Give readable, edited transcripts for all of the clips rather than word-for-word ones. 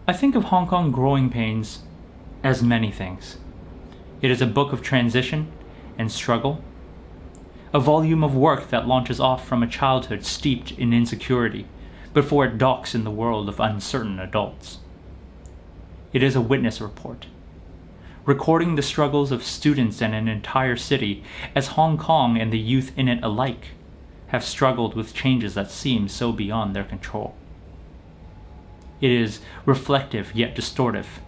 I think of Hong Kong Growing Pains as many things. It is a book of transition and struggle, a volume of work that launches off from a childhood steeped in insecurity before it docks in the world of uncertain adults. It is a witness report, recording the struggles of students and an entire city as Hong Kong and the youth in it alike have struggled with changes that seem so beyond their control. It is reflective yet distortive,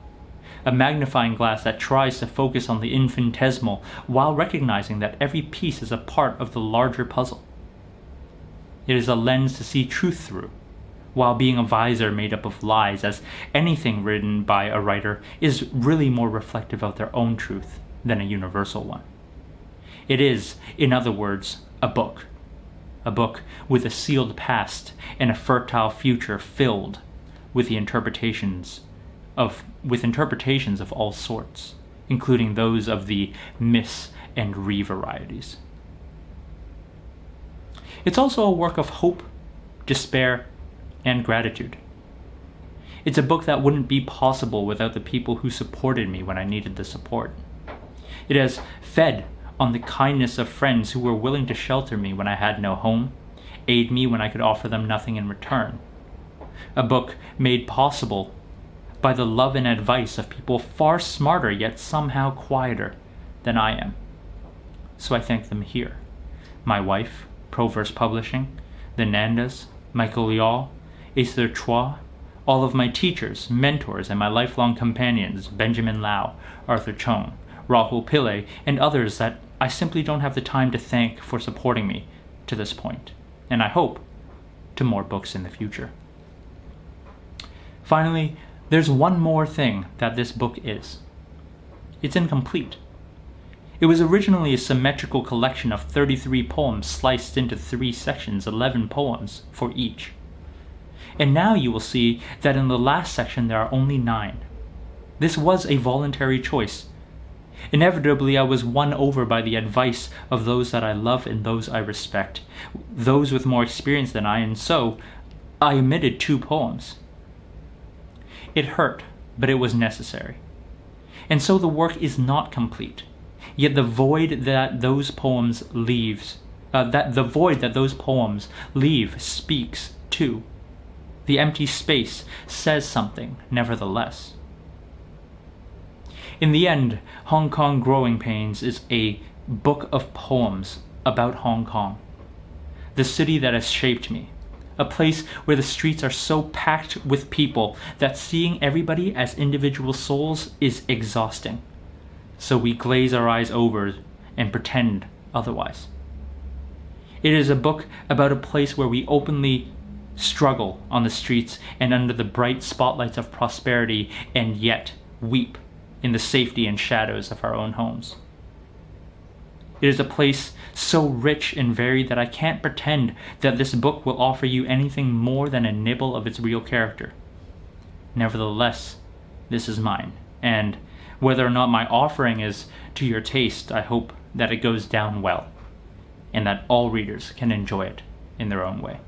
a magnifying glass that tries to focus on the infinitesimal while recognizing that every piece is a part of the larger puzzle. It is a lens to see truth through, while being a visor made up of lies, as anything written by a writer is really more reflective of their own truth than a universal one. It is, in other words, a book with a sealed past and a fertile future filled with interpretations of all sorts, including those of the miss and re varieties. It's also a work of hope, despair, and gratitude. It's a book that wouldn't be possible without the people who supported me when I needed the support. It has fed on the kindness of friends who were willing to shelter me when I had no home, aid me when I could offer them nothing in return. A book made possible by the love and advice of people far smarter yet somehow quieter than I am. So I thank them here. My wife, Proverse Publishing, the Nandas, Michael Yaw, Esther Chua, all of my teachers, mentors, and my lifelong companions, Benjamin Lau, Arthur Chung, Rahul Pillai, and others that I simply don't have the time to thank for supporting me to this point, and I hope to more books in the future. Finally, there's one more thing that this book is. It's incomplete. It was originally a symmetrical collection of 33 poems sliced into 3 sections, 11 poems for each. And now you will see that in the last section there are only 9. This was a voluntary choice. Inevitably, I was won over by the advice of those that I love and those I respect, those with more experience than I, and so I omitted 2 poems. It hurt, but it was necessary. And so the work is not complete. Yet the void that those poems leave speaks too. The empty space says something, nevertheless. In the end, Hong Kong Growing Pains is a book of poems about Hong Kong, the city that has shaped me, a place where the streets are so packed with people that seeing everybody as individual souls is exhausting. So we glaze our eyes over and pretend otherwise. It is a book about a place where we openly struggle on the streets and under the bright spotlights of prosperity, and yet weep in the safety and shadows of our own homes. It is a place so rich and varied that I can't pretend that this book will offer you anything more than a nibble of its real character. Nevertheless, this is mine, and whether or not my offering is to your taste, I hope that it goes down well, and that all readers can enjoy it in their own way.